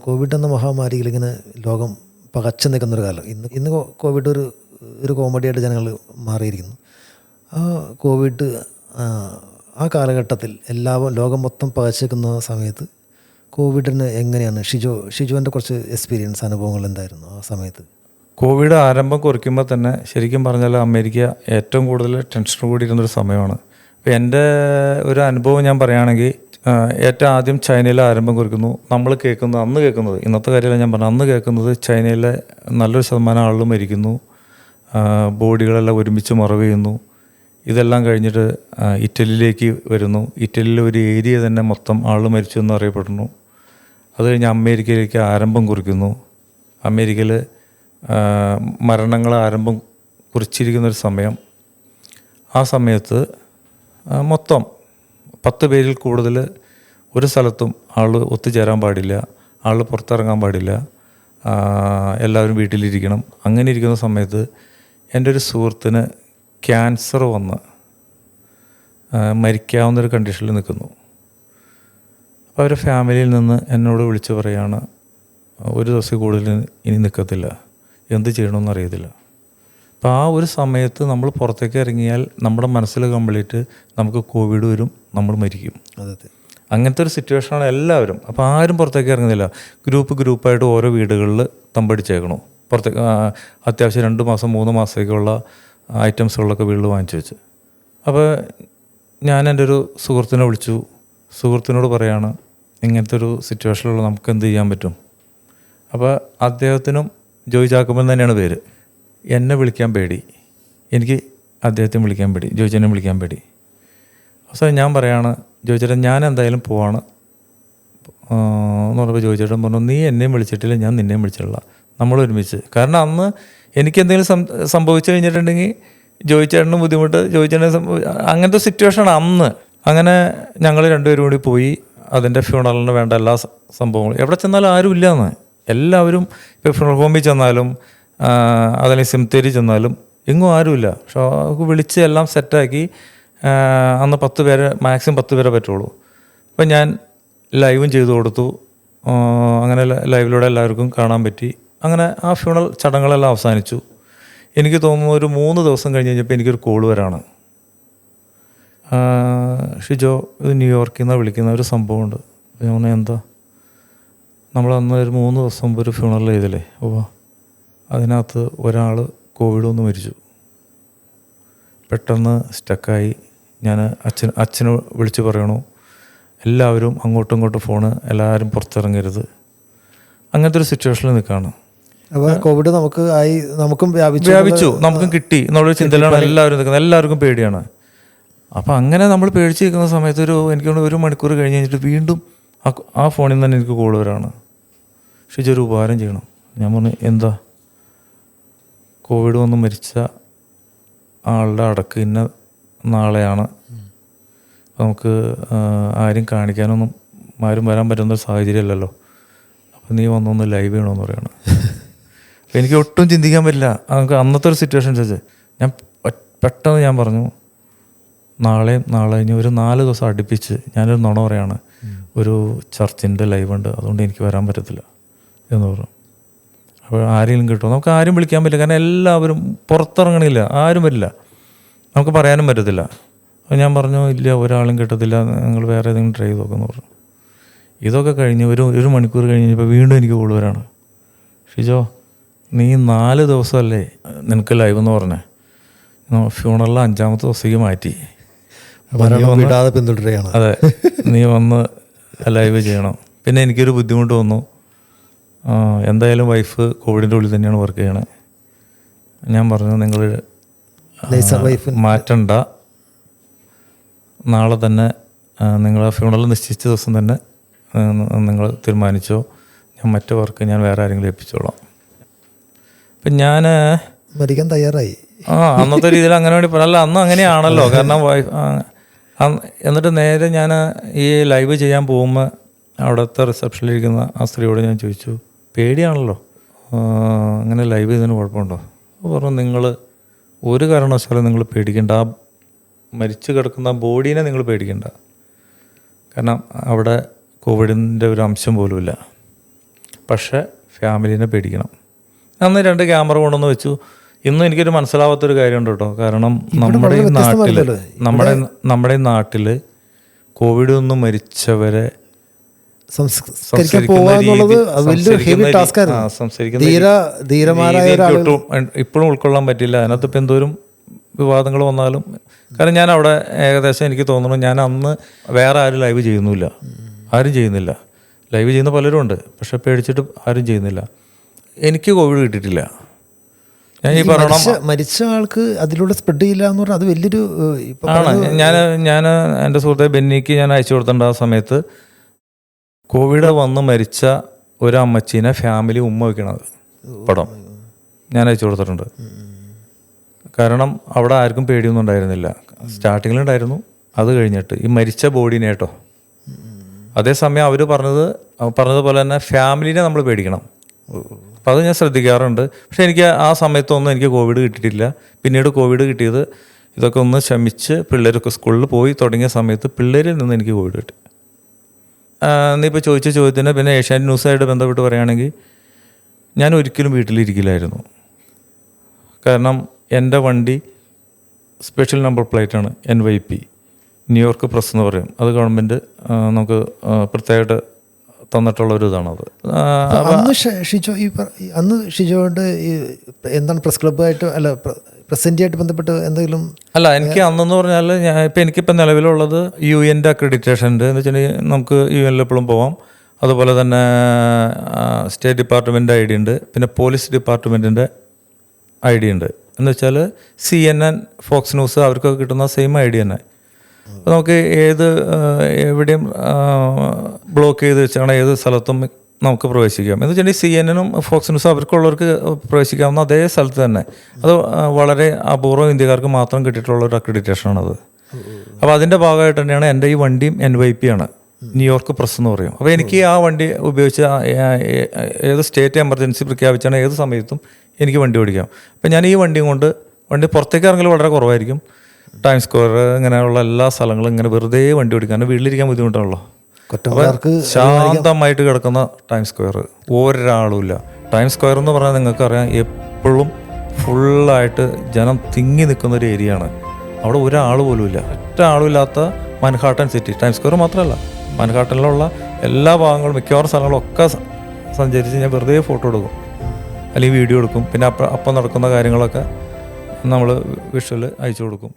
Covid എന്ന മഹാമാരിയിൽ ഇങ്ങനെ ലോകം പകച്ചു നിൽക്കുന്നൊരു കാലം. ഇന്ന് കോവിഡ് ഒരു കോമഡിയായിട്ട് ജനങ്ങൾ മാറിയിരിക്കുന്നു. ആ കോവിഡ് ആ കാലഘട്ടത്തിൽ ലോകം മൊത്തം പകച്ചു നിൽക്കുന്ന സമയത്ത് കോവിഡിന് എങ്ങനെയാണ് ഷിജുവിൻ്റെ കുറച്ച് എക്സ്പീരിയൻസ് അനുഭവങ്ങൾ എന്തായിരുന്നു ആ സമയത്ത്? കോവിഡ് ആരംഭം കുറിക്കുമ്പോൾ തന്നെ ശരിക്കും പറഞ്ഞാൽ അമേരിക്ക ഏറ്റവും കൂടുതൽ ടെൻഷൻ കൂടിയിരുന്നൊരു സമയമാണ്. അപ്പോൾ എൻ്റെ ഒരു അനുഭവം ഞാൻ പറയുകയാണെങ്കിൽ, ഏറ്റവും ആദ്യം ചൈനയിൽ ആരംഭം കുറിക്കുന്നു. നമ്മൾ അന്ന് കേൾക്കുന്നത് ഇന്നത്തെ കാര്യമല്ല ഞാൻ പറഞ്ഞു, അന്ന് കേൾക്കുന്നത് ചൈനയിലെ നല്ലൊരു ശതമാനം ആളുകൾ മരിക്കുന്നു, ബോഡികളെല്ലാം ഒരുമിച്ച് മറവ് ചെയ്യുന്നു. ഇതെല്ലാം കഴിഞ്ഞിട്ട് ഇറ്റലിയിലേക്ക് വരുന്നു. ഇറ്റലിയിലെ ഒരു ഏരിയ തന്നെ മൊത്തം ആൾ മരിച്ചു എന്ന് അറിയപ്പെടുന്നു. അത് കഴിഞ്ഞ് അമേരിക്കയിലേക്ക് ആരംഭം കുറിക്കുന്നു. അമേരിക്കയിൽ മരണങ്ങൾ ആരംഭം കുറിച്ചിരിക്കുന്നൊരു സമയം. ആ സമയത്ത് മൊത്തം 10 പേരിൽ കൂടുതൽ ഒരു സ്ഥലത്തും ആൾ ഒത്തുചേരാൻ പാടില്ല, ആൾ പുറത്തിറങ്ങാൻ പാടില്ല, എല്ലാവരും വീട്ടിലിരിക്കണം. അങ്ങനെ ഇരിക്കുന്ന സമയത്ത് എൻ്റെ ഒരു സുഹൃത്തിന് ക്യാൻസർ വന്ന് മരിക്കാവുന്നൊരു കണ്ടീഷനിൽ നിൽക്കുന്നു. അപ്പോൾ അവരുടെ ഫാമിലിയിൽ നിന്ന് എന്നോട് വിളിച്ച് പറയുകയാണ്, ഒരു ദിവസം കൂടുതൽ ഇനി നിൽക്കത്തില്ല, എന്ത് ചെയ്യണമെന്ന് അറിയത്തില്ല. അപ്പോൾ ആ ഒരു സമയത്ത് നമ്മൾ പുറത്തേക്ക് ഇറങ്ങിയാൽ നമ്മുടെ മനസ്സിൽ കംപ്ലീറ്റ് നമുക്ക് കോവിഡ് വരും, നമ്മൾ മരിക്കും. അതെ, അങ്ങനത്തെ ഒരു സിറ്റുവേഷനാണ് എല്ലാവരും. അപ്പോൾ ആരും പുറത്തേക്ക് ഇറങ്ങുന്നില്ല. ഗ്രൂപ്പായിട്ട് ഓരോ വീടുകളിൽ തമ്പടിച്ചേക്കണു. പുറത്തേക്ക് അത്യാവശ്യം 2 മാസം 3 മാസത്തേക്കുള്ള ഐറ്റംസുകളൊക്കെ വീട്ടിൽ വാങ്ങിച്ചു വെച്ച്. അപ്പോൾ ഞാൻ എൻ്റെ ഒരു സുഹൃത്തിനെ വിളിച്ചു. സുഹൃത്തിനോട് പറയാണ്, ഇങ്ങനത്തെ ഒരു സിറ്റുവേഷനിലുള്ള നമുക്ക് എന്ത് ചെയ്യാൻ പറ്റും? അപ്പോൾ അദ്ദേഹത്തിനും ജോയ് ചാക്കോബൻ തന്നെയാണ് പേര്. എന്നെ വിളിക്കാൻ പേടി, എനിക്ക് അദ്ദേഹത്തെ വിളിക്കാൻ പേടി, ജോയിച്ചേനെ വിളിക്കാൻ പേടി. അവസാനം ഞാൻ പറയാണ്, ജോയിച്ചേട്ടൻ ഞാൻ എന്തായാലും പോവാണ് എന്ന് പറഞ്ഞപ്പോൾ ജോയിച്ചേട്ടൻ പറഞ്ഞു, നീ എന്നെയും വിളിച്ചിട്ടില്ല, ഞാൻ നിന്നെയും വിളിച്ചിട്ടില്ല, നമ്മൾ ഒരുമിച്ച്. കാരണം അന്ന് എനിക്കെന്തെങ്കിലും സംഭവിച്ചു കഴിഞ്ഞിട്ടുണ്ടെങ്കിൽ ജോയിച്ചേട്ടനും ബുദ്ധിമുട്ട്, അങ്ങനത്തെ സിറ്റുവേഷനാണ് അന്ന്. അങ്ങനെ ഞങ്ങൾ 2 പേരും കൂടി പോയി. അതിൻ്റെ ഫ്യൂണറലിന് വേണ്ട എല്ലാ സംഭവങ്ങളും, എവിടെ ചെന്നാലും ആരും ഇല്ലയെന്ന്. എല്ലാവരും ഇപ്പോൾ ഫ്യൂണറൽ ഹോമിൽ ചെന്നാലും അതല്ലെങ്കിൽ സിംതേരി ചെന്നാലും എങ്ങും ആരുമില്ല. പക്ഷേ വിളിച്ച് എല്ലാം സെറ്റാക്കി. അന്ന് 10 പേരെ, മാക്സിമം 10 പേരെ പറ്റുള്ളൂ. അപ്പം ഞാൻ ലൈവും ചെയ്തു കൊടുത്തു. അങ്ങനെ ലൈവിലൂടെ എല്ലാവർക്കും കാണാൻ പറ്റി. അങ്ങനെ ആ ഫ്യൂണറൽ ചടങ്ങുകളെല്ലാം അവസാനിച്ചു. എനിക്ക് തോന്നുന്നു ഒരു 3 ദിവസം കഴിഞ്ഞ് കഴിഞ്ഞപ്പോൾ എനിക്കൊരു കോൾ വരാണ്, ഷിജോ ഇത് ന്യൂയോർക്കിൽ നിന്നാണ് വിളിക്കുന്ന ഒരു സംഭവമുണ്ട്. ഞാൻ പറഞ്ഞു, എന്താ? നമ്മളന്ന് ഒരു 3 ദിവസം മുമ്പ് ഒരു ഫ്യൂണറൽ ചെയ്തില്ലേ, അതിനകത്ത് ഒരാൾ കോവിഡ് വന്ന് മരിച്ചു. പെട്ടെന്ന് സ്റ്റക്കായി. ഞാൻ അച്ഛനെ വിളിച്ച് പറയണു, എല്ലാവരും അങ്ങോട്ടും ഇങ്ങോട്ടും ഫോണ്, എല്ലാവരും പുറത്തിറങ്ങരുത്. അങ്ങനത്തെ ഒരു സിറ്റുവേഷനിൽ നിൽക്കുകയാണ്. അപ്പോൾ കോവിഡ് നമുക്കും വ്യാപിച്ചു, നമുക്കും കിട്ടി എന്നുള്ളൊരു ചിന്തയിലാണ് എല്ലാവരും നിൽക്കുന്നത്. എല്ലാവർക്കും പേടിയാണ്. അപ്പോൾ അങ്ങനെ നമ്മൾ പേടിച്ച് നിൽക്കുന്ന സമയത്ത് എനിക്ക് 1 മണിക്കൂർ കഴിഞ്ഞ് കഴിഞ്ഞിട്ട് വീണ്ടും ആ ഫോണിൽ നിന്ന് തന്നെ എനിക്ക് കോൾ വരാണ്, ഷിജോ ഒരു ഉപകാരം ചെയ്യണം. ഞാൻ പറഞ്ഞു, എന്താ? കോവിഡ് വന്ന് മരിച്ച ആളുടെ അടക്ക് ഇന്ന നാളെയാണ്, നമുക്ക് ആരും കാണിക്കാനൊന്നും ആരും വരാൻ പറ്റുന്നൊരു സാഹചര്യമല്ലല്ലോ, അപ്പോൾ നീ വന്നൊന്ന് ലൈവ് ചെയ്യണമെന്ന് പറയണം. അപ്പോൾ എനിക്ക് ഒട്ടും ചിന്തിക്കാൻ പറ്റില്ല. നമുക്ക് അന്നത്തെ ഒരു സിറ്റുവേഷൻ അനുസരിച്ച് ഞാൻ പെട്ടെന്ന് ഞാൻ പറഞ്ഞു, നാളെ കഴിഞ്ഞ് ഒരു 4 ദിവസം അടുപ്പിച്ച് ഞാനൊരു നുണ പറയാണ്, ഒരു ചർച്ചിൻ്റെ ലൈവ് ഉണ്ട്, അതുകൊണ്ട് എനിക്ക് വരാൻ പറ്റത്തില്ല എന്ന് പറഞ്ഞു. അപ്പോൾ ആരെങ്കിലും കിട്ടുമോ? നമുക്ക് ആരും വിളിക്കാൻ പറ്റില്ല, കാരണം എല്ലാവരും പുറത്തിറങ്ങണില്ല, ആരും വരില്ല, നമുക്ക് പറയാനും പറ്റത്തില്ല. അപ്പോൾ ഞാൻ പറഞ്ഞു, ഇല്ല, ഒരാളും കിട്ടത്തില്ല, നിങ്ങൾ വേറെ ഏതെങ്കിലും ട്രൈ ചെയ്ത് നോക്കുമെന്ന് പറഞ്ഞു. ഇതൊക്കെ കഴിഞ്ഞ് ഒരു മണിക്കൂർ കഴിഞ്ഞപ്പോൾ വീണ്ടും എനിക്ക് കോൾ വരാണ്, ഷിജോ നീ 4 ദിവസമല്ലേ നിനക്ക് ലൈവ് എന്ന് പറഞ്ഞേ, ഫ്യൂണറിൽ 5ാമത്തെ ദിവസത്തേക്ക് മാറ്റി, വിടാതെ പിന്തുടരുകയാണ്. അതെ, നീ വന്ന് ലൈവ് ചെയ്യണം. പിന്നെ എനിക്കൊരു ബുദ്ധിമുട്ട് വന്നു. എന്തായാലും വൈഫ് കോവിഡിൻ്റെ ഉള്ളിൽ തന്നെയാണ് വർക്ക് ചെയ്യണേ. ഞാൻ പറഞ്ഞു, നിങ്ങൾ മാറ്റണ്ട, നാളെ തന്നെ നിങ്ങൾ ഫ്യൂണറൽ നിശ്ചയിച്ച ദിവസം തന്നെ നിങ്ങൾ തീരുമാനിച്ചോ, ഞാൻ മറ്റേ വർക്ക് ഞാൻ വേറെ ആരെങ്കിലും ഏൽപ്പിച്ചോളാം. അപ്പം ഞാൻ മരിക്കാൻ തയ്യാറായി. അന്നത്തെ രീതിയിൽ അങ്ങനെ വേണ്ടി പറയല്ല, അന്ന് അങ്ങനെയാണല്ലോ. കാരണം എന്നിട്ട് നേരെ ഞാൻ ഈ ലൈവ് ചെയ്യാൻ പോകുമ്പോൾ അവിടുത്തെ റിസപ്ഷനിലിരിക്കുന്ന ആ സ്ത്രീയോട് ഞാൻ ചോദിച്ചു, പേടിയാണല്ലോ, അങ്ങനെ ലൈവ് ചെയ്തതിന് കുഴപ്പമുണ്ടോ? അപ്പോൾ പറഞ്ഞു, നിങ്ങൾ ഒരു കാരണവശാലും നിങ്ങൾ പേടിക്കേണ്ട, ആ മരിച്ചു കിടക്കുന്ന ബോഡീനെ നിങ്ങൾ പേടിക്കേണ്ട, കാരണം അവിടെ കോവിഡിൻ്റെ ഒരു അംശം പോലുമില്ല. പക്ഷേ ഫാമിലീനെ പേടിക്കണം. അന്ന് 2 ക്യാമറ കൊണ്ടുവന്ന് വെച്ചു. ഇന്നും എനിക്കൊരു മനസ്സിലാവാത്തൊരു കാര്യമുണ്ട് കേട്ടോ. കാരണം നമ്മുടെ ഈ നാട്ടിൽ കോവിഡ് ഒന്നും മരിച്ചവരെ ഇപ്പോഴും ഉൾക്കൊള്ളാൻ പറ്റില്ല. അതിനകത്ത് ഇപ്പം എന്തോരം വിവാദങ്ങൾ വന്നാലും, കാരണം ഞാൻ അവിടെ ഏകദേശം എനിക്ക് തോന്നുന്നു, ഞാൻ അന്ന് വേറെ ആരും ലൈവ് ചെയ്യുന്നില്ല, ആരും ചെയ്യുന്നില്ല. ലൈവ് ചെയ്യുന്ന പലരും ഉണ്ട്, പക്ഷെ പേടിച്ചിട്ട് ആരും ചെയ്യുന്നില്ല. എനിക്ക് കോവിഡ് കിട്ടിയിട്ടില്ല. ഞാൻ ഈ പറയണം, മരിച്ച ആൾക്ക് അതിലൂടെ സ്പ്രെഡ് ചെയ്യില്ല എന്ന് പറഞ്ഞാൽ അത് വലിയൊരു ആണ്. ഞാൻ എൻ്റെ സുഹൃത്തെ ബെന്നിക്ക് ഞാൻ അയച്ചു കൊടുത്തിട്ടുണ്ട് ആ സമയത്ത് കോവിഡ് വന്ന് മരിച്ച ഒരു അമ്മച്ചീനെ ഫാമിലി ഉമ്മ വയ്ക്കണത് പടം ഞാൻ അയച്ചു കൊടുത്തിട്ടുണ്ട്. കാരണം അവിടെ ആർക്കും പേടിയൊന്നും ഉണ്ടായിരുന്നില്ല. സ്റ്റാർട്ടിങ്ങിലുണ്ടായിരുന്നു, അത് കഴിഞ്ഞിട്ട് ഈ മരിച്ച ബോഡീനെ കേട്ടോ. അതേസമയം അവർ പറഞ്ഞതുപോലെ തന്നെ ഫാമിലിനെ നമ്മൾ പേടിക്കണം. അപ്പോൾ അത് ഞാൻ ശ്രദ്ധിക്കാറുണ്ട്. പക്ഷെ എനിക്ക് ആ സമയത്തൊന്നും എനിക്ക് കോവിഡ് കിട്ടിയിട്ടില്ല. പിന്നീട് കോവിഡ് കിട്ടിയത് ഇതൊക്കെ ഒന്ന് ശമിച്ച് പിള്ളേരൊക്കെ സ്കൂളിൽ പോയി തുടങ്ങിയ സമയത്ത് പിള്ളേരിൽ നിന്ന് എനിക്ക് കോവിഡ് കിട്ടി. നീ ഇപ്പോൾ ചോദിച്ച ചോദ്യത്തിന് പിന്നെ ഏഷ്യാനെറ്റ് ന്യൂസായിട്ട് ബന്ധപ്പെട്ട് പറയുകയാണെങ്കിൽ ഞാൻ ഒരിക്കലും വീട്ടിലിരിക്കില്ലായിരുന്നു. കാരണം എൻ്റെ വണ്ടി സ്പെഷ്യൽ നമ്പർ പ്ലേറ്റാണ്, NYP, ന്യൂയോർക്ക് പ്രസ് എന്ന് പറയും. അത് ഗവൺമെൻറ് നമുക്ക് പ്രത്യേകമായിട്ട് തന്നിട്ടുള്ളൊരു ഇതാണത്. അന്ന് ഷിജോയുടെ എന്താണ് പ്രസ് ക്ലബ്ബായിട്ട് അല്ല പ്രസ് ഇന്ത്യയായിട്ട് ബന്ധപ്പെട്ട് എന്തെങ്കിലും? അല്ല, എനിക്ക് അന്നെന്ന് പറഞ്ഞാൽ എനിക്കിപ്പോൾ നിലവിലുള്ളത് UN അക്രഡിറ്റേഷൻ്റെ എന്ന് വെച്ചിട്ടുണ്ടെങ്കിൽ നമുക്ക് UN എപ്പോഴും പോവാം. അതുപോലെ തന്നെ സ്റ്റേറ്റ് ഡിപ്പാർട്ട്മെൻറ്റ് ID ഉണ്ട്, പിന്നെ പോലീസ് ഡിപ്പാർട്ട്മെൻറ്റിൻ്റെ ID ഉണ്ട്. എന്ന് വെച്ചാൽ CNN, ഫോക്സ് ന്യൂസ് അവർക്കൊക്കെ കിട്ടുന്ന സെയിം ID തന്നെ. അപ്പോൾ നമുക്ക് എവിടെയും ബ്ലോക്ക് ചെയ്ത് വെച്ചാണ് ഏത് സ്ഥലത്തും നമുക്ക് പ്രവേശിക്കാം. എന്ന് വെച്ചിട്ടുണ്ടെങ്കിൽ CNN-ഉം ഫോക്സ് ന്യൂസും അവർക്കുള്ളവർക്ക് പ്രവേശിക്കാവുന്ന അതേ സ്ഥലത്ത് തന്നെ. അത് വളരെ അപൂർവം ഇന്ത്യക്കാർക്ക് മാത്രം കിട്ടിയിട്ടുള്ള ഒരു അക്രഡിറ്റേഷനാണത്. അപ്പോൾ അതിൻ്റെ ഭാഗമായിട്ട് തന്നെയാണ് എൻ്റെ ഈ വണ്ടിയും NYP ആണ്, ന്യൂയോർക്ക് പ്രസ് എന്ന് പറയും. അപ്പോൾ എനിക്ക് ആ വണ്ടി ഉപയോഗിച്ച് ഏത് സ്റ്റേറ്റ് എമർജൻസി പ്രഖ്യാപിച്ചാണ് ഏത് സമയത്തും എനിക്ക് വണ്ടി ഓടിക്കാം. അപ്പം ഞാൻ ഈ വണ്ടി പുറത്തേക്ക് ഇറങ്ങൽ വളരെ കുറവായിരിക്കും. ടൈം സ്ക്വയർ ഇങ്ങനെയുള്ള എല്ലാ സ്ഥലങ്ങളും ഇങ്ങനെ വെറുതെ വണ്ടി ഓടിക്കാൻ, വീട്ടിലിരിക്കാൻ ബുദ്ധിമുട്ടാണല്ലോ. അപ്പോൾ ശാന്തമായിട്ട് കിടക്കുന്ന ടൈം സ്ക്വയർ, ഒരാളുമില്ല. ടൈം സ്ക്വയർ എന്ന് പറഞ്ഞാൽ നിങ്ങൾക്കറിയാം എപ്പോഴും ഫുള്ളായിട്ട് ജനം തിങ്ങി നിൽക്കുന്ന ഒരു ഏരിയയാണ്. അവിടെ ഒരാൾ പോലും ഇല്ല, ഒറ്റ ആളുമില്ലാത്ത മൻഹാട്ടൻ സിറ്റി. ടൈം സ്ക്വയർ മാത്രമല്ല, മൻഹാട്ടനിലുള്ള എല്ലാ ഭാഗങ്ങളും മിക്കവാറും സ്ഥലങ്ങളൊക്കെ സഞ്ചരിച്ച് ഞാൻ വെറുതെ ഫോട്ടോ എടുക്കും, അല്ലെങ്കിൽ വീഡിയോ എടുക്കും. പിന്നെ അപ്പം നടക്കുന്ന കാര്യങ്ങളൊക്കെ നമ്മൾ വിഷ്വൽ അയച്ചു കൊടുക്കും.